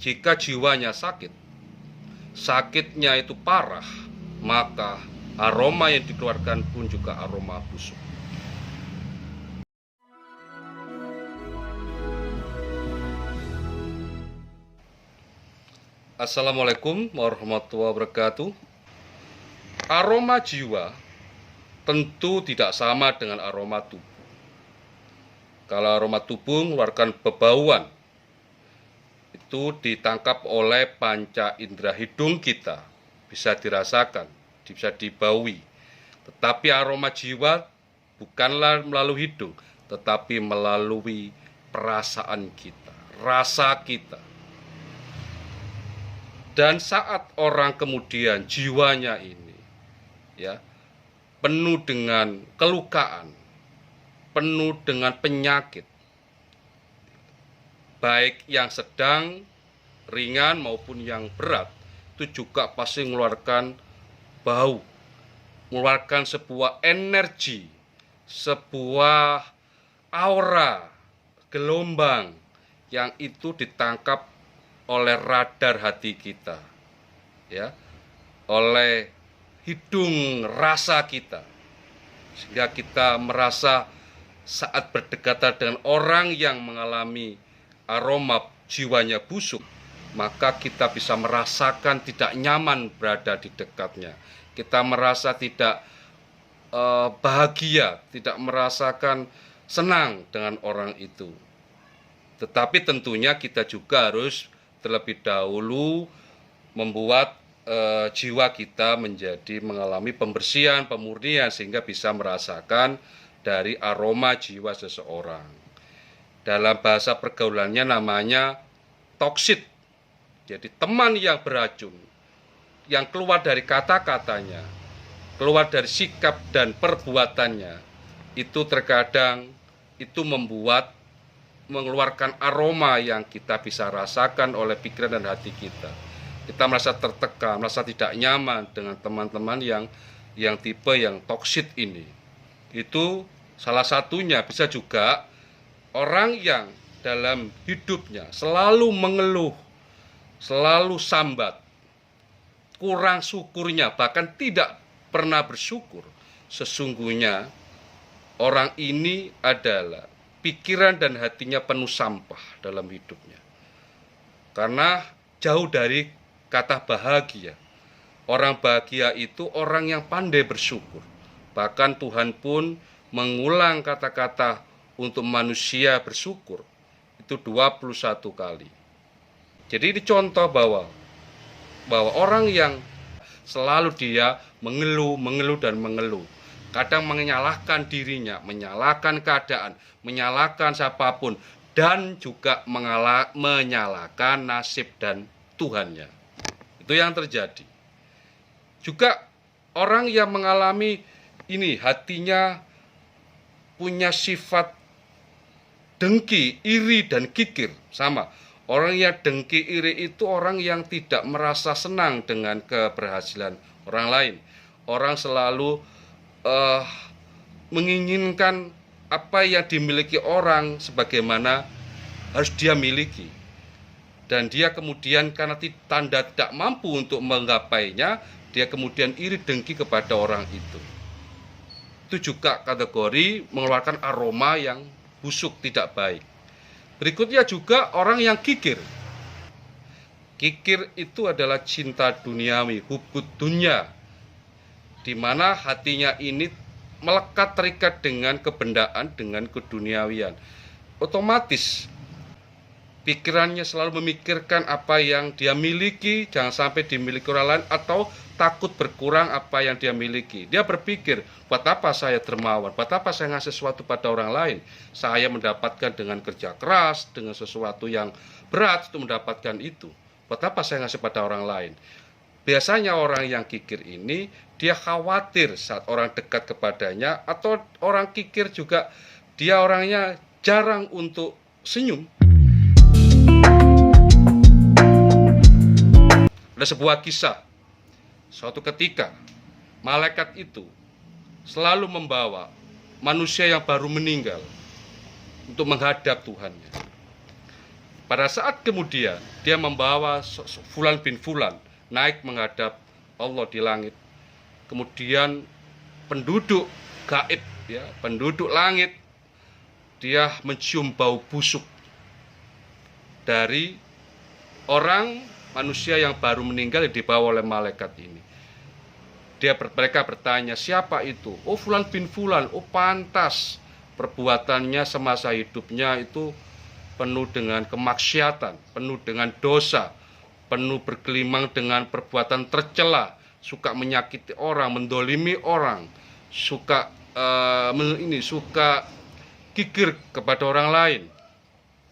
jika jiwanya sakit, sakitnya itu parah, maka aroma yang dikeluarkan pun juga aroma busuk. Assalamualaikum warahmatullahi wabarakatuh. Aroma jiwa tentu tidak sama dengan aroma tubuh. Kalau aroma tubuh mengeluarkan bebauan, itu ditangkap oleh panca indera hidung kita, bisa dirasakan, bisa dibaui. Tetapi aroma jiwa bukanlah melalui hidung, tetapi melalui perasaan kita, rasa kita. Dan saat orang kemudian jiwanya ini penuh dengan kelukaan, penuh dengan penyakit, baik yang sedang, ringan maupun yang berat, itu juga pasti mengeluarkan bau, mengeluarkan sebuah energi, sebuah aura, gelombang yang itu ditangkap oleh radar hati kita, oleh hidung rasa kita, sehingga kita merasa saat berdekatan dengan orang yang mengalami aroma jiwanya busuk, maka kita bisa merasakan tidak nyaman berada di dekatnya. Kita merasa tidak bahagia, tidak merasakan senang dengan orang itu. Tetapi tentunya kita juga harus terlebih dahulu membuat jiwa kita mengalami pembersihan, pemurnian, sehingga bisa merasakan dari aroma jiwa seseorang. Dalam bahasa pergaulannya namanya toksit. Jadi teman yang beracun, yang keluar dari kata-katanya, keluar dari sikap dan perbuatannya, itu terkadang itu mengeluarkan aroma yang kita bisa rasakan oleh pikiran dan hati kita. Kita merasa tertekan, merasa tidak nyaman dengan teman-teman yang tipe yang toksit ini. Itu salah satunya. Bisa juga orang yang dalam hidupnya selalu mengeluh, selalu sambat, kurang syukurnya, bahkan tidak pernah bersyukur. Sesungguhnya orang ini adalah pikiran dan hatinya penuh sampah dalam hidupnya. Karena jauh dari kata bahagia. Orang bahagia itu orang yang pandai bersyukur. Bahkan Tuhan pun mengulang kata-kata untuk manusia bersyukur itu 21 kali. Jadi ini contoh bahwa orang yang selalu dia mengeluh dan mengeluh, kadang menyalahkan dirinya, menyalahkan keadaan, menyalahkan siapapun, dan juga menyalahkan nasib dan Tuhannya. Itu yang terjadi. Juga orang yang mengalami ini, hatinya punya sifat dengki, iri, dan kikir. Sama. Orang yang dengki, iri itu orang yang tidak merasa senang dengan keberhasilan orang lain. Orang selalu menginginkan apa yang dimiliki orang sebagaimana harus dia miliki. Dan dia kemudian karena tanda tidak mampu untuk menggapainya, dia kemudian iri dengki kepada orang itu. Itu juga kategori mengeluarkan aroma yang busuk, tidak baik. Berikutnya juga orang yang kikir. Kikir itu adalah cinta duniawi, hubud dunya, di mana hatinya ini melekat terikat dengan kebendaan, dengan keduniawian. Otomatis pikirannya selalu memikirkan apa yang dia miliki, jangan sampai dimiliki orang lain, atau takut berkurang apa yang dia miliki. Dia berpikir, buat apa saya dermawan, buat apa saya ngasih sesuatu pada orang lain. Saya mendapatkan dengan kerja keras, dengan sesuatu yang berat untuk mendapatkan itu. Buat apa saya ngasih pada orang lain. Biasanya orang yang kikir ini, dia khawatir saat orang dekat kepadanya, atau orang kikir juga, dia orangnya jarang untuk senyum. Ada sebuah kisah, suatu ketika malaikat itu selalu membawa manusia yang baru meninggal untuk menghadap Tuhannya. Pada saat kemudian dia membawa Fulan bin Fulan naik menghadap Allah di langit. Kemudian penduduk gaib, ya, penduduk langit, dia mencium bau busuk dari orang manusia yang baru meninggal yang dibawa oleh malaikat ini. Mereka bertanya, siapa itu? Oh, Fulan bin Fulan. Oh, pantas perbuatannya semasa hidupnya itu penuh dengan kemaksiatan, penuh dengan dosa, penuh bergelimang dengan perbuatan tercela, suka menyakiti orang, mendolimi orang, suka suka gigir kepada orang lain,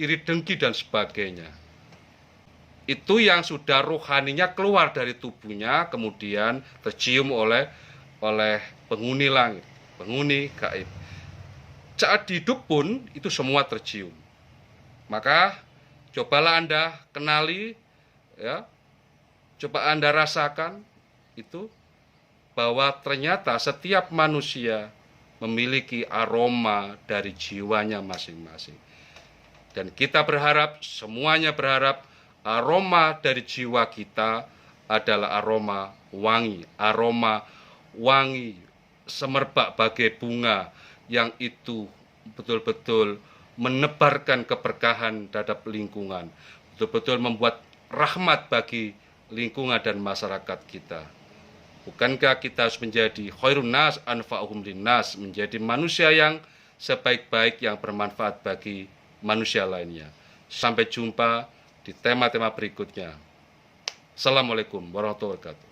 iri dengki dan sebagainya. Itu yang sudah rohaninya keluar dari tubuhnya, kemudian tercium oleh penghuni langit, penghuni gaib. Saat hidup pun itu semua tercium. Maka cobalah Anda kenali, ya, coba Anda rasakan itu, bahwa ternyata setiap manusia memiliki aroma dari jiwanya masing-masing. Dan kita berharap, semuanya berharap, aroma dari jiwa kita adalah aroma wangi semerbak bagai bunga, yang itu betul-betul menebarkan keberkahan terhadap lingkungan, betul-betul membuat rahmat bagi lingkungan dan masyarakat kita. Bukankah kita harus menjadi khairun nas anfa'uhum linnas, menjadi manusia yang sebaik-baik, yang bermanfaat bagi manusia lainnya. Sampai jumpa di tema-tema berikutnya. Assalamualaikum warahmatullahi wabarakatuh.